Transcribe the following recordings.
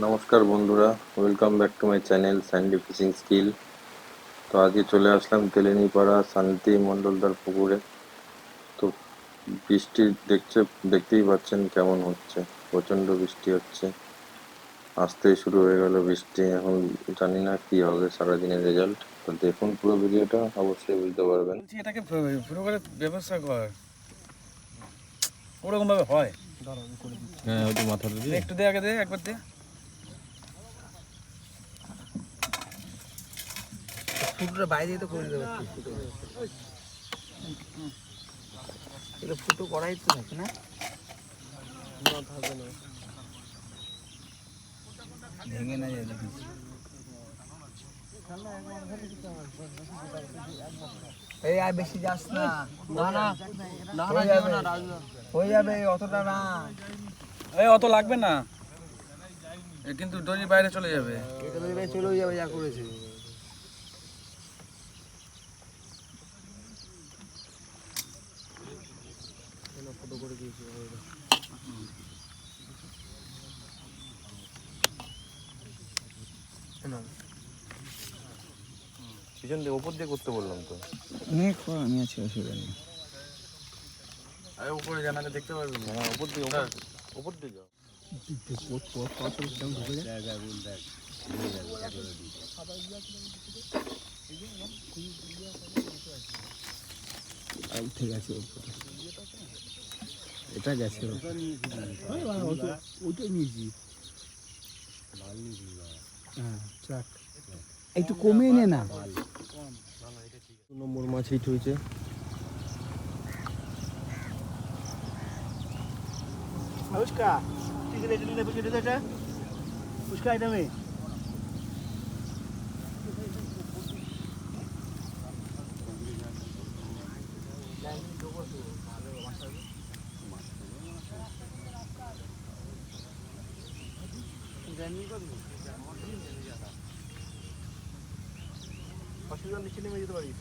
নমস্কার বন্ধুরা, welcome back to my channel Sandy fishing skill. তো আজকে চলে আসলাম তেলেনীপাড়া শান্তি মণ্ডলদার পুকুরে। তো বৃষ্টি দেখতেই পাচ্ছেন কেমন হচ্ছে, প্রচণ্ড বৃষ্টি হচ্ছে। আসতেই শুরু হয়ে গেল বৃষ্টি। এখন জানি না কি হবে সারাদিনের রেজাল্ট। তো দেখুন পুরো ভিডিওটা, অবশ্যই বুঝতে পারবেন। এটাকে পুরো করে ব্যবস্থা কর, ওরকম ভাবে হয়। হ্যাঁ, ওটা মাথাটা দিয়ে একটু দে, আগে দে, একবার দে। ফুটোটা বাইরে তো করে দেবে, এটা ফুটো করাই তো থাকে না, ভেঙে না যায় দেখিস। এই আর বেশি যাস না, হয়ে যাবে অতটা না। এই অত লাগবে না, এ কিন্তু দড়ির বাইরে চলে যাবে। এটা তো এবার চলেও যাবে যা করেছে। ফটো করে দিয়েছি পিছন দিয়ে ওপর দিয়ে করতে বললাম তো। আমি আছি, অসুবিধা নেই। আরে উপরে জানালে দেখতে পারবি না। হ্যাঁ, ওপর দিয়ে ওপর দিয়ে যাও। উঠে গেছে এটা গেছে, ওইটাই নিয়েছি। হ্যাঁ, ট্রাক একটু কমিয়ে নে না। 2 নম্বর মাছ হিট হয়েছে। পুষ্কা ঠিক আছে, এটা নিয়ে পুষ্কা দিতে, এটা পুষ্কা এটা মে অসুবিধা নিচে নেমে যেতে পারিস।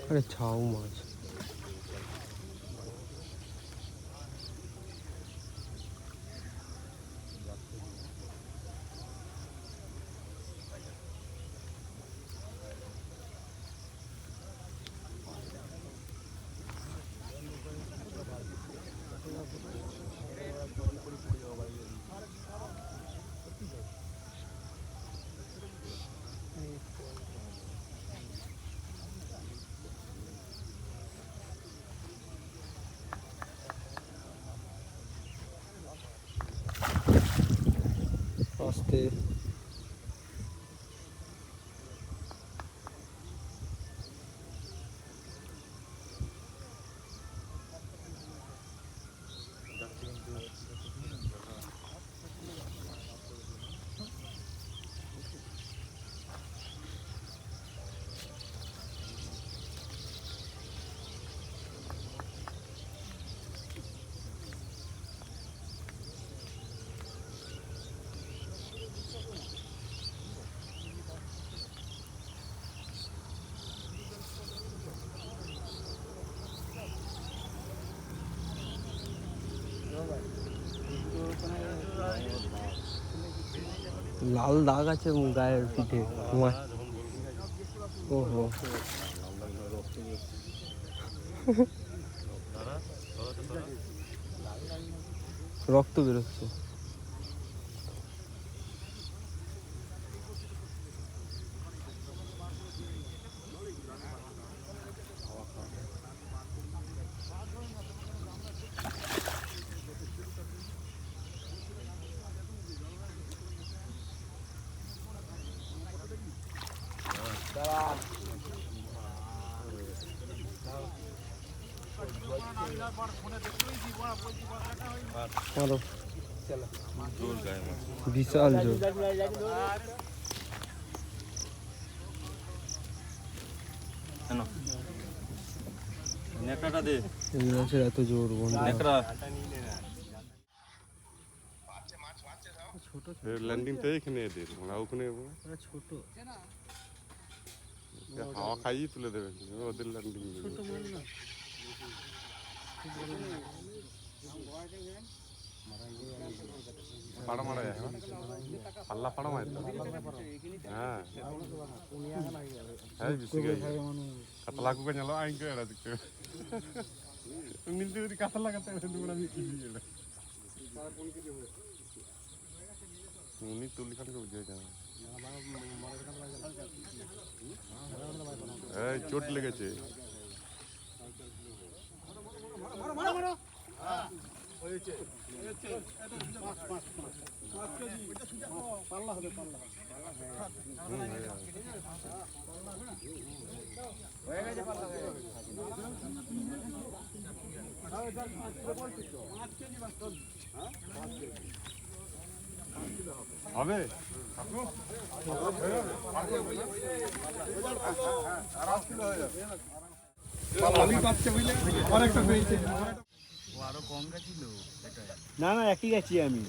আরে ছাউ মাছ। আস্তে লাল দাগ আছে গায়ের পিঠে। ওহো, রক্ত বেরোচ্ছে। মারো বিশাল জোর নেকড়াটা দে এই মাছের এত জোর বন্ধু নেকড়া ল্যান্ডিংটা এখানে এদের ওরা ওখানে ছোট হাওয়া খাইয়ে তুলে দেবে ওদের ল্যান্ডিং পাড়া মারা যায় পাল্লা পাড়া মারে তো হ্যাঁ হ্যাঁ বেশি গাই কাতলা কুকে ñalo aing ke ada dikte nilti di katala kata itu mana biji gila ini tulisan ke buja jangan চোট লেগেছে হবে না না একই গেছি আমি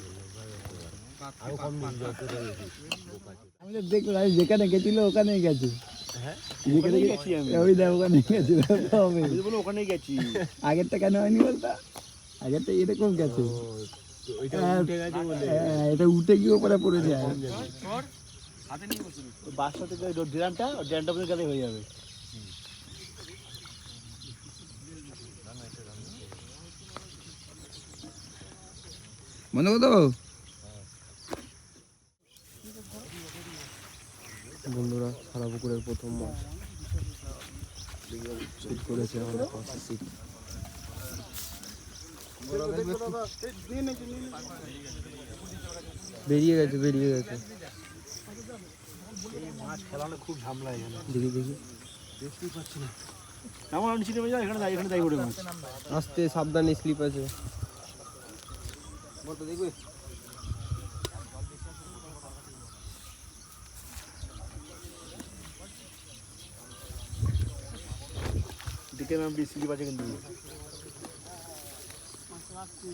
আমি তো দেখলাম যেখানে গেছিল ওখানেই গেছে ওখানেই গেছি আমি ওই দেখ ওখানে গেছিল হবে আমি তো বলো ওখানেই গেছি আগেরটা কেন হয়নি বলতো আগেরটা এরকম গেছে হ্যাঁ, এটা উঠে গিয়ে ওপরে পড়ে যায় বাসটা থেকে ড্রামটা পর্যন্ত গেলে হয়ে যাবে মনে করতো বন্ধুরা সারা পুকুরের প্রথম মাছ শুট করেছে আমাদের পাশে সিট বেরিয়ে গেছে মাছ খেলানো খুব ঝামেলা এখানে দেখি দেখতেই পাচ্ছি না আমার নিচে নেমে যাও এখানে দাঁড়িয়ে পড়ে মাছ আস্তে সাবধানে স্লিপ আছে দেখবে দিকে নাম বিসিলি বাজে কিন্তু আস্তে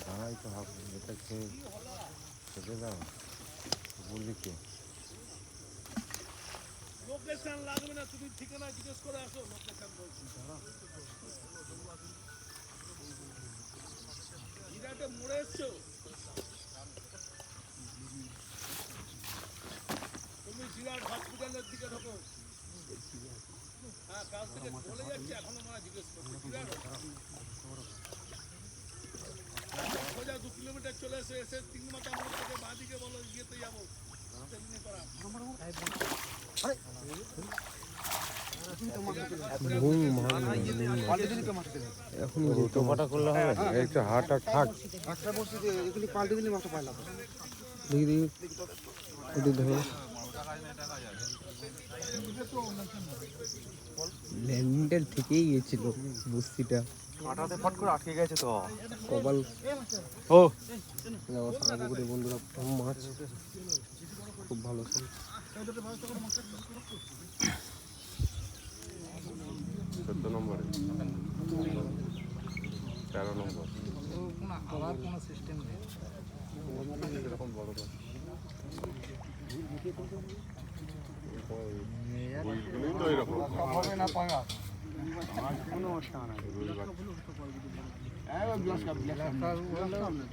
দাঁড়াই তো হবে এটা খেয়ে খেতে দাও বললি কি লোকেশন লাগবে না তুমি ঠিকানা জিজ্ঞেস করে আসো লোকেশন বলছি ইরাতে মোড়ে এসছো তুমি জিরাট হসপিটালের দিকে ঢোকো হ্যাঁ কাল থেকে চলে যাচ্ছে এখনো মনে জিজ্ঞেস করছি জিরাট সোজা 2 কিলোমিটার চলে এসে 3 মাথা মোড় থেকে বাঁ দিকে বলো ইয়েতে যাবো এখন টোপাটা করলে হবে একটু হাট আর থাক দেখি ওটি ধরো ল্যান্ডের থেকেই গিয়েছিল বস্তিটা কাঁটাতে ফট করে আটকে গেছে তো। কপাল ও সারাপুকুরে বন্ধুরা মাছ খুব ভালো ছিল 14 নম্বরে 13 নম্বর আবার কোনো সিস্টেম নেই এরকম বড় মাছ বইগুলোই তো এরকম হবে না পাঙ্গা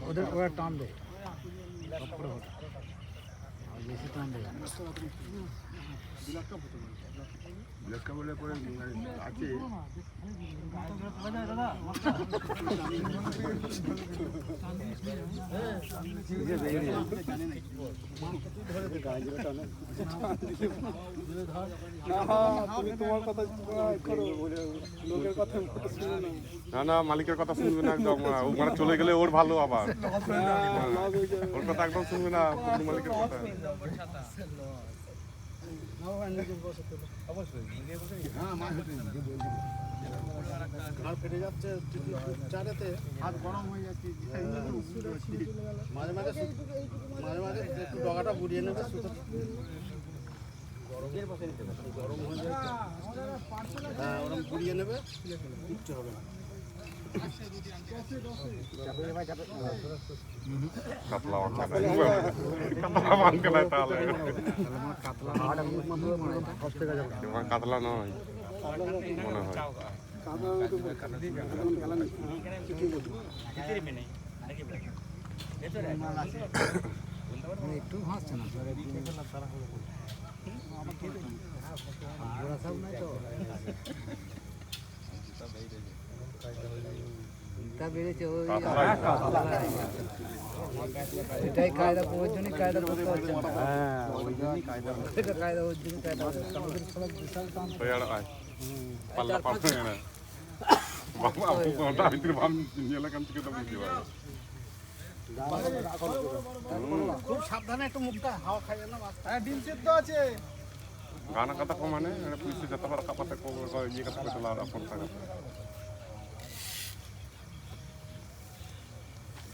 ওদের ওরা টান দেয় বেশি টান দেয় না না মালিকের কথা শুনবে না একদম ওখানে চলে গেলে ওর ভালো আবার ওর কথা একদম শুনবে না মালিকের কথা আর ফেটে যাচ্ছে চারেতে হাত গরম হয়ে যাচ্ছে মাঝে মাঝে একটু ডগাটা বুড়িয়ে নেবে গরম হয়ে যায় হ্যাঁ ওরকম বুড়িয়ে নেবে কিচ্ছু হবে না কাতলা মাংকে নাই তাহলে কাতলা নয় মনে হয় একটু হাসছে না বেড়েছে ওই এটাই কায়দা করার জন্য কায়দা করতে হচ্ছে কায়দা ওর জন্য কায়দা পাল্লা পাল্লা না বাবা আপু কোনটা ভিতরে ভাম নিয়ে কান থেকে তো বুঝতে পারে খুব সাবধানে একটু মুখটা হাওয়া খাই না হ্যাঁ ডিম সেদ্ধ আছে গানা কথা কমানে এটা পুলিশে যত বড় কাপাতে কো ইয়ে কথা কইতে লার আপন টাকা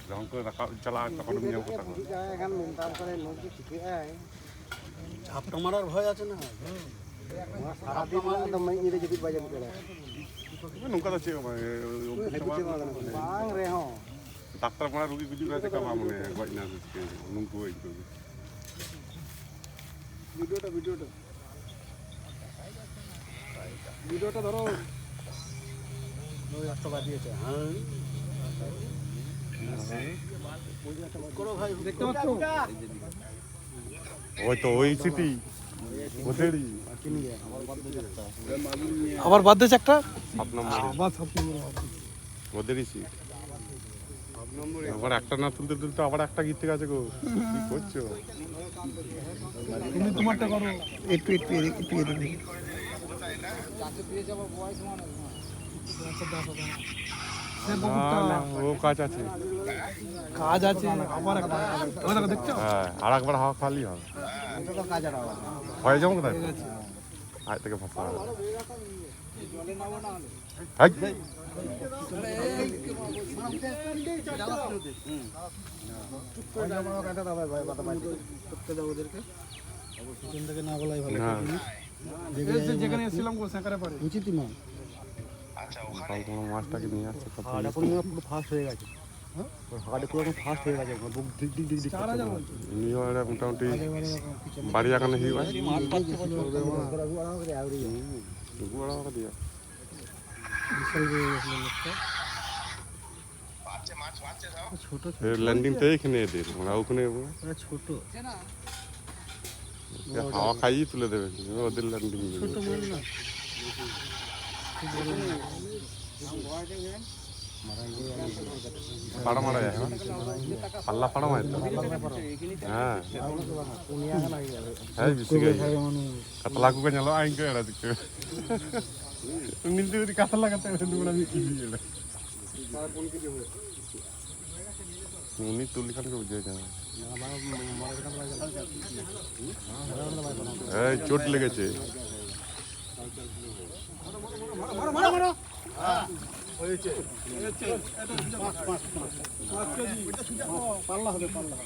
যখন করে রাখা চালা তখন নিয়ে কথা কই এখন মেনটাল করে নদী ঠিকই আয় ঝাপটা মারার ভয় আছে না সারাদিন তো मैं ये যদি বাজার করে নৌকা তো চেয়ে বাং রে হ্যাঁ ডাক্তার মারা রোগী গুজি করে দেখা মনে গজ না নুঙ্কু হই তো ভিডিওটা ধরো ওই একটা বাজিয়েছে হ্যাঁ করো ভাই দেখতে পাচ্ছ ওই তো ওই সিটি ওদেরই আবার বাদ দিয়েছে একটা 7 নম্বরে ওদেরই সিট আবার একটা না তুলতে তুলতে আবার একটা গিতে গেছে গো কি করছো তুমি তোমারটা করো একটু না ও কাজ আছে কাজ আছে আবার একটা ওই দেখো দেখছো হ্যাঁ আর একবার হাওয়া খালি হবে এটা তো কাজ আর হয়ে যাবো কোথায় আজ থেকে ফাঁসা হাই না যেখানে এসেছিলাম সেখানে পারে উচিতই না কাল কোনো মাছটাকে নিয়ে আসছে তো হাড় এখন পুরো ফাস্ট হয়ে গেছে হাড় পুরো এখন ফাস্ট হয়ে গেছে বুক দিক দিক দিক দিক নিয়ে এটা মোটামুটি বাড়ি এখানে হিউ হয় গুয়াড়া দিয়া ছোট ল্যান্ডিংটা এখানে এদের মানে ওখানে ছোট হাওয়া খাইয়ে তুলে দেবে ওদের ল্যান্ডিং পাড়া মারা যায় পাল্লা পাড়া মারে তো হ্যাঁ হ্যাঁ বেশি গাই কাতলা কুকে ñalo আইন কে এরা দিকে নিলতে যদি কাতলা কাতে দুনা আমি কি দিলে উনি তুলি খান কে বুঝে যায় এই চোট লেগেছে পাল্লা হবে পাল্লা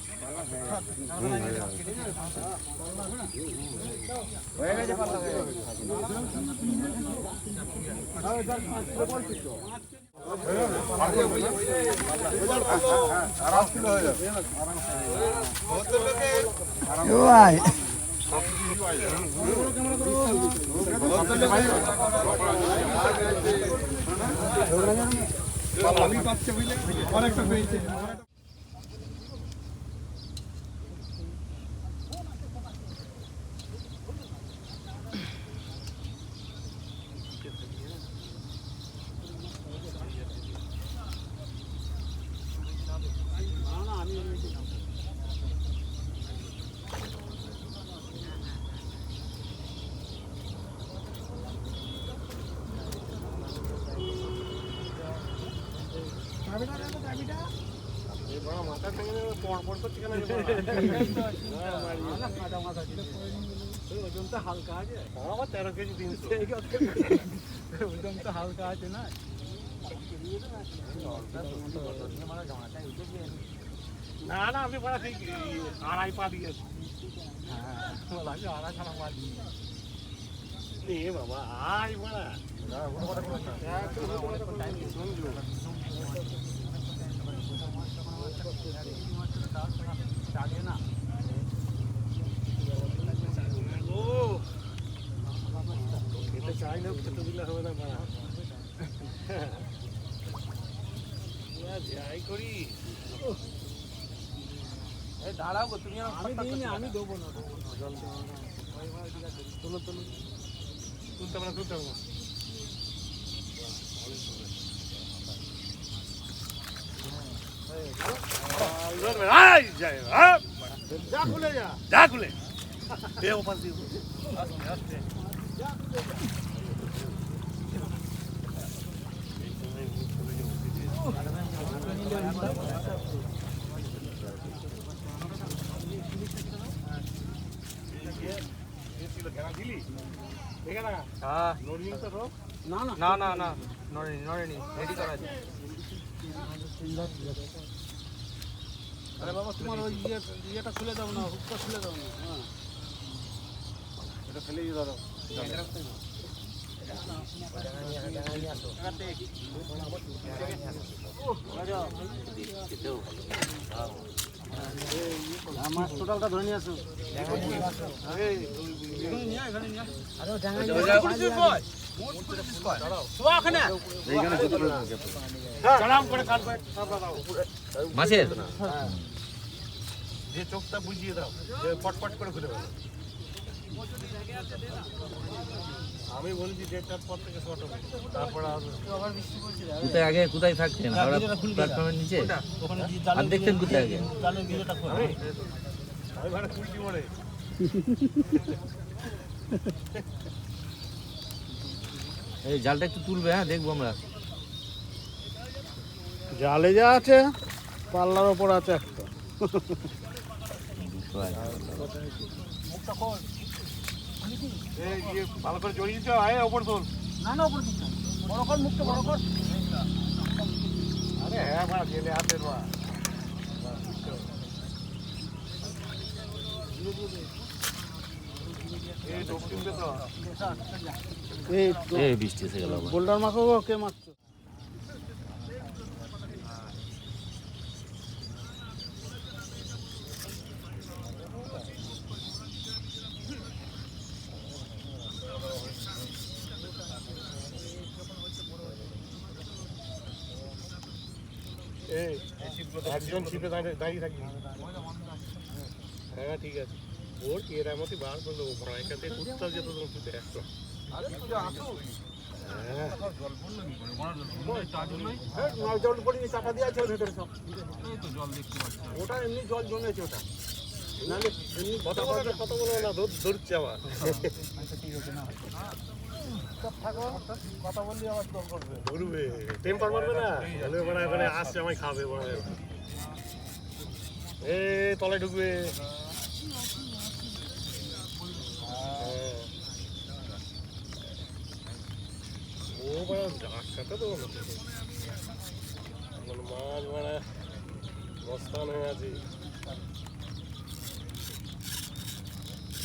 হয়ে গেছে পাল্লা হয়ে গেছে ভাই ওজনটা হালকা আছে আমার 13 কেজি 300 ওজনটা হালকা আছে না না না আপনি বড় ঠিক আড়াই পা দিয়েছে হ্যাঁ লাগে আড়াই ছাড়া পা দিয়ে এ বাবা আই বড় না ওটা টাইম শুনছো চালিয়ে না ও এটা চাইলেও খেতে দিলে হবে না বাড়া যাই করি এই দাঁড়াও গো তুমি আমি দিইনি আমি দেবো না জল দেবো না ঠিক আছে তুলো তুলো তুলতে পারো তুলতে পারো যা খুলে যা খুলে দে ওপাশ দিয়ে আস্তে আস্তে না না না নড়েনি রেডি করা আছে। আরে বাবা তোমার ওই ইয়েটা খুলে দাও না হুকটা খুলে দাও না হ্যাঁ এটা ফেলে দিয়ে দাও মাছ টোটালটা ধরে নিয়ে আসো মাছের যে চোখটা বুঝিয়ে দাও যে পটপট করে ঘুরে গেল আমি বলছি দেড়টার পর থেকে শর্ট হবে তারপর কোথায় আগে কোথায় থাকতেন প্ল্যাটফর্মের নিচে আর দেখতেন কোথায় আগে আমি ভাড়া খুলছি বলে এই জালটা একটু তুলবে, হ্যাঁ দেখবো আমরা। জালে যা আছে পাল্লার ওপর আছে একটা ভালো করে জড়িয়ে দিতে হয় ওপর তোল না না ওপর বড় কর মুখটা বড় কর আরে হ্যাঁ ভাড়া গেলে হাতের বা এই বৃষ্টি এসে গেল। বোল্ডার মাখো কে মাখছো একজন ছিপে দাঁড়িয়ে থাকি হ্যাঁ ঠিক আছে ওর এর মতো বার করলো ভয়টাতে উত্তর যেত তোমাকে একশো জল পড়িনি চাপা দিয়ে আছে ভেতরে সব ওটা এমনি জল জমেছে ওটা নাহলে এমনি কথা বলো না ধরছে আবার কথা বললে আবার জল করবে ধরবে টেম্পার মারবে না তাহলে এখানে আসছে আমায় খাবে এ তলায় ঢুকবে ও বড় ডাক্তারটা তো বলো মাছ মানে মস্তান হয়ে আছে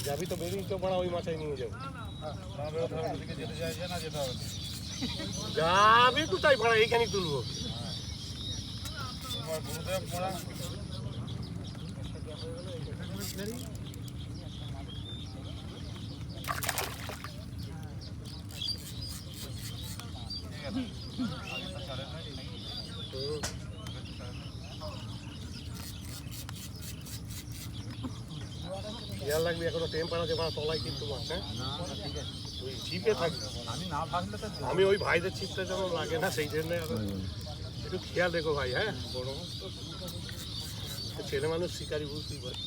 যাবি তো বেরিয়ে তো পড়া ওই মাছাই নিয়ে যাবো যাবি কোথায় পড়া এইখানে তুলবো খেয়াল রাখবি এখনো টেম্পার আছে মাছ তলায় কিন্তু মাছ হ্যাঁ ওই ছিপে থাকবে আমি ওই ভাইদের ছিপটা যেন লাগে না সেই জন্য একটু খেয়াল রেখো ভাই হ্যাঁ বড় মাছ তো ছেলে মানুষ শিকারি বুঝতেই পারে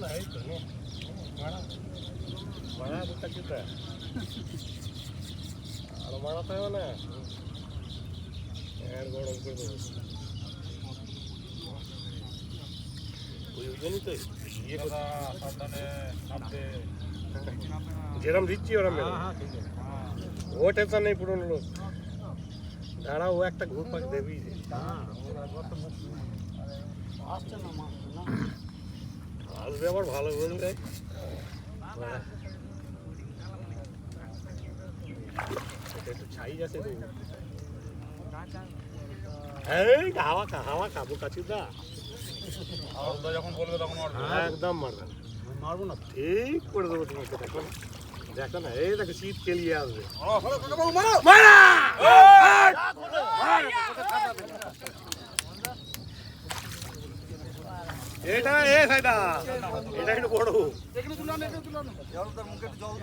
না এই তো মারা দুটা কিতা আর মারাতে হবে না আর গরম করে দেবো ওই জন্যই তো ইয়ে যেরম দিচ্ছি ওরম ও টেনশন নেই পুরনো লোক দাঁড়া ও একটা ঘুর পাক দেবি আসবে আবার ভালো বলবে একটু ছাই আছে তো এই হাওয়া খাবো কাছি দা যখন বলবে তখন একদম মারবে মারবো না ঠিক করে দেবো তোমাকে দেখো না এই দেখো শীত কেলিয়ে আসবে এটা এটা একটু বড় মুখে জল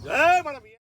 দে